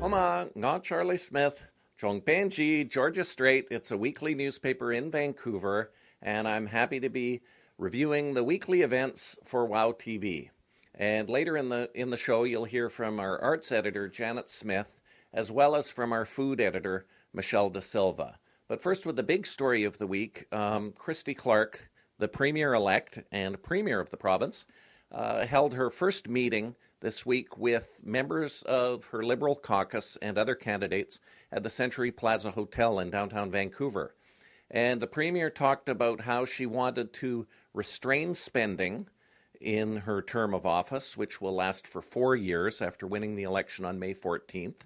Oma, nga Charlie Smith, Chongpanji, Georgia Strait. It's a weekly newspaper in Vancouver, and I'm happy to be reviewing the weekly events for WOW TV. And later in the show, you'll hear from our arts editor, Janet Smith, as well as from our food editor, Michelle De Silva. But first, with the big story of the week, Christy Clark, the Premier-elect and Premier of the province, held her first meeting this week with members of her Liberal caucus and other candidates at the Century Plaza Hotel in downtown Vancouver. And the Premier talked about how she wanted to restrain spending in her term of office, which will last for 4 years after winning the election on May 14th.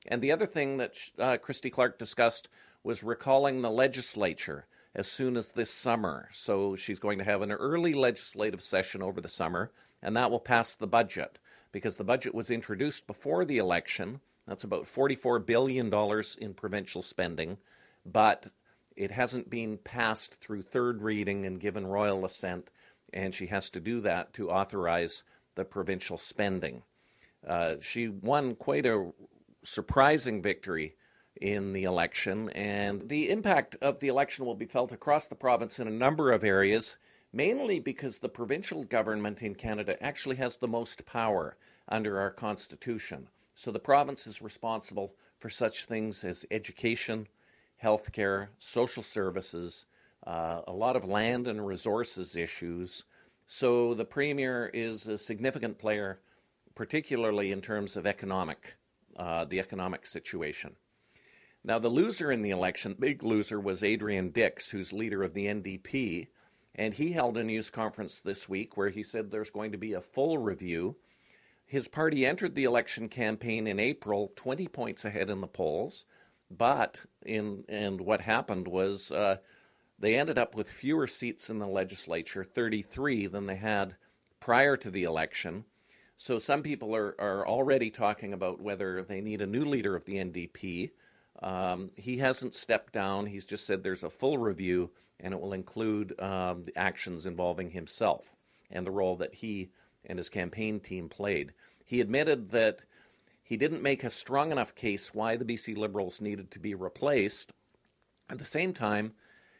And the other thing that Christy Clark discussed was recalling the legislature as soon as this summer. So she's going to have an early legislative session over the summer, and that will pass the budget, because the budget was introduced before the election. That's about $44 billion in provincial spending, but it hasn't been passed through third reading and given royal assent, and she has to do that to authorize the provincial spending. She won quite a surprising victory in the election, and the impact of the election will be felt across the province in a number of areas, mainly because the provincial government in Canada actually has the most power under our Constitution. So the province is responsible for such things as education, healthcare, social services, a lot of land and resources issues. So the Premier is a significant player, particularly in terms of the economic situation. Now, the loser in the election, big loser, was Adrian Dix, who's leader of the NDP, and he held a news conference this week where he said there's going to be a full review. His party entered the election campaign in April 20 points ahead in the polls, but what happened was they ended up with fewer seats in the legislature, 33, than they had prior to the election. So some people are already talking about whether they need a new leader of the NDP. He hasn't stepped down. He's just said there's a full review, and it will include the actions involving himself and the role that he and his campaign team played. He admitted that he didn't make a strong enough case why the BC Liberals needed to be replaced. At the same time,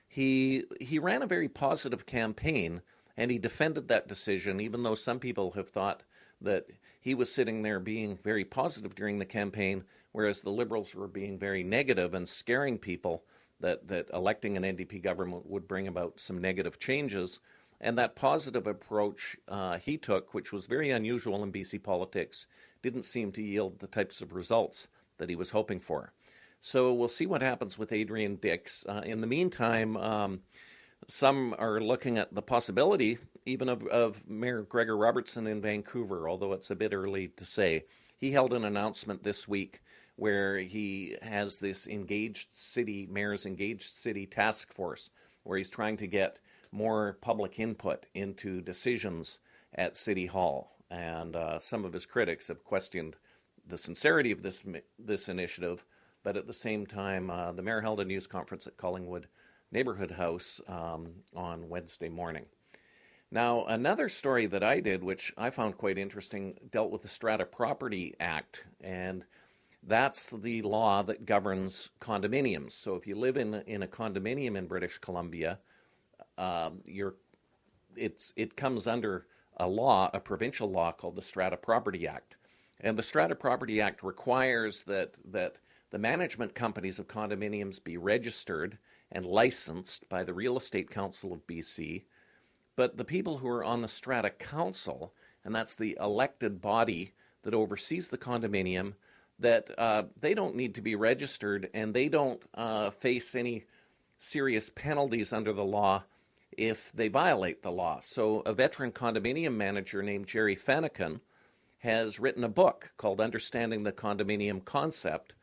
he ran a very positive campaign, and he defended that decision, even though some people have thought that he was sitting there being very positive during the campaign, whereas the Liberals were being very negative and scaring people that electing an NDP government would bring about some negative changes. And that positive approach he took, which was very unusual in BC politics, didn't seem to yield the types of results that he was hoping for. So we'll see what happens with Adrian Dix. In the meantime, some are looking at the possibility even of Mayor Gregor Robertson in Vancouver, although it's a bit early to say. He held an announcement this week where he has this Mayor's Engaged City task force, where he's trying to get more public input into decisions at City Hall. And some of his critics have questioned the sincerity of this initiative, but at the same time, the mayor held a news conference at Collingwood Neighborhood House on Wednesday morning. Now, another story that I did, which I found quite interesting, dealt with the Strata Property Act, and that's the law that governs condominiums. So if you live in a condominium in British Columbia, it comes under a provincial law called the Strata Property Act. And the Strata Property Act requires that the management companies of condominiums be registered and licensed by the Real Estate Council of BC. But the people who are on the Strata Council, and that's the elected body that oversees the condominium, that they don't need to be registered, and they don't face any serious penalties under the law if they violate the law. So a veteran condominium manager named Jerry Fennekin has written a book called Understanding the Condominium Concept,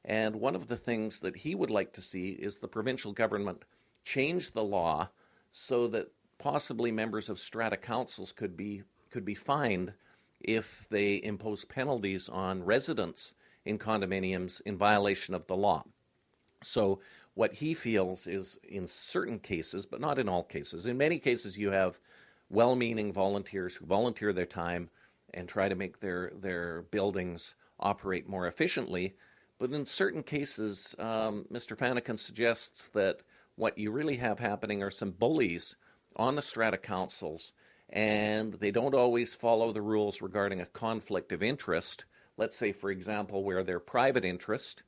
and one of the things that he would like to see is the provincial government change the law so that possibly members of strata councils could be fined if they impose penalties on residents in condominiums in violation of the law. So what he feels is, in certain cases, but not in all cases, in many cases you have well-meaning volunteers who volunteer their time and try to make their buildings operate more efficiently. But in certain cases, Mr. Fanakin suggests that what you really have happening are some bullies on the strata councils, and they don't always follow the rules regarding a conflict of interest. Let's say, for example, where their private interest,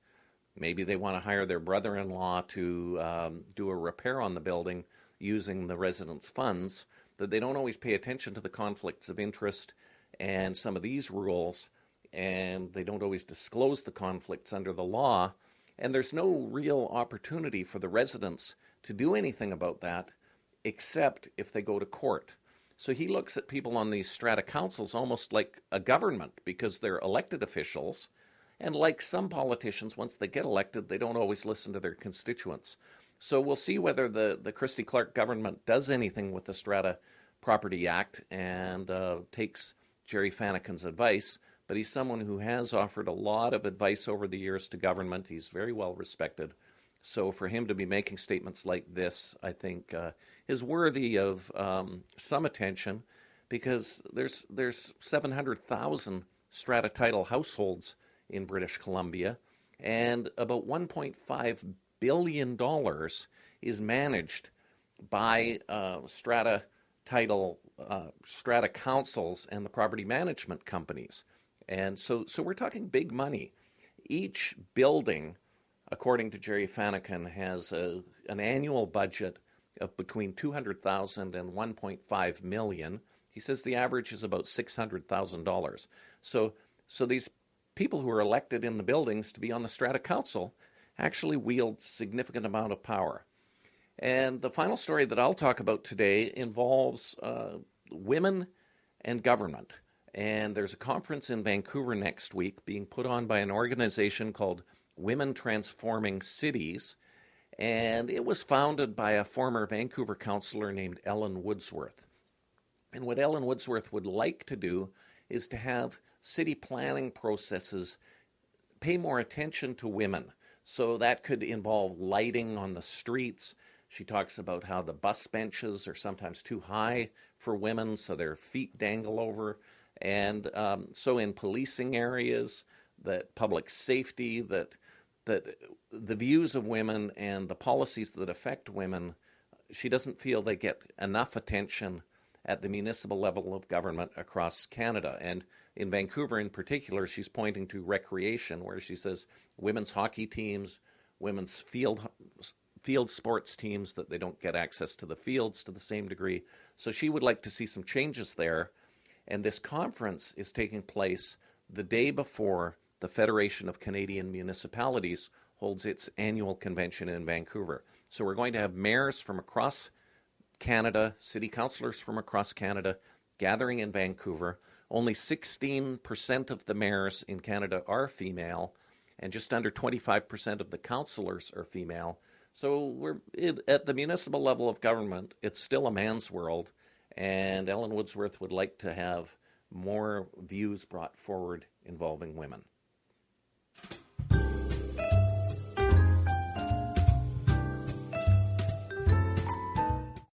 maybe they want to hire their brother-in-law to do a repair on the building using the residents' funds, that they don't always pay attention to the conflicts of interest and some of these rules, and they don't always disclose the conflicts under the law, and there's no real opportunity for the residents to do anything about that except if they go to court. So he looks at people on these strata councils almost like a government, because they're elected officials, and like some politicians, once they get elected, they don't always listen to their constituents. So we'll see whether the Christy Clark government does anything with the Strata Property Act and takes Jerry Fanakin's advice. But he's someone who has offered a lot of advice over the years to government. He's very well respected. So for him to be making statements like this, I think, is worthy of some attention, because there's 700,000 strata title households in British Columbia, and about $1.5 billion is managed by strata title, strata councils and the property management companies. And so we're talking big money. Each building, according to Jerry Fanakin, has an annual budget of between $200,000 and $1.5 million. He says the average is about $600,000. So these people who are elected in the buildings to be on the strata council actually wield significant amount of power. And the final story that I'll talk about today involves women and government. And there's a conference in Vancouver next week being put on by an organization called Women Transforming Cities. And it was founded by a former Vancouver councillor named Ellen Woodsworth. And what Ellen Woodsworth would like to do is to have city planning processes pay more attention to women. So that could involve lighting on the streets. She talks about how the bus benches are sometimes too high for women, so their feet dangle over. And so in policing areas, that public safety, that the views of women and the policies that affect women, she doesn't feel they get enough attention at the municipal level of government across Canada. And in Vancouver in particular, she's pointing to recreation, where she says women's hockey teams, women's field sports teams, that they don't get access to the fields to the same degree. So she would like to see some changes there. And this conference is taking place the day before the Federation of Canadian Municipalities holds its annual convention in Vancouver. So we're going to have mayors from across Canada, city councillors from across Canada gathering in Vancouver. Only 16% of the mayors in Canada are female, and just under 25% of the councillors are female. So at the municipal level of government, it's still a man's world, and Ellen Woodsworth would like to have more views brought forward involving women.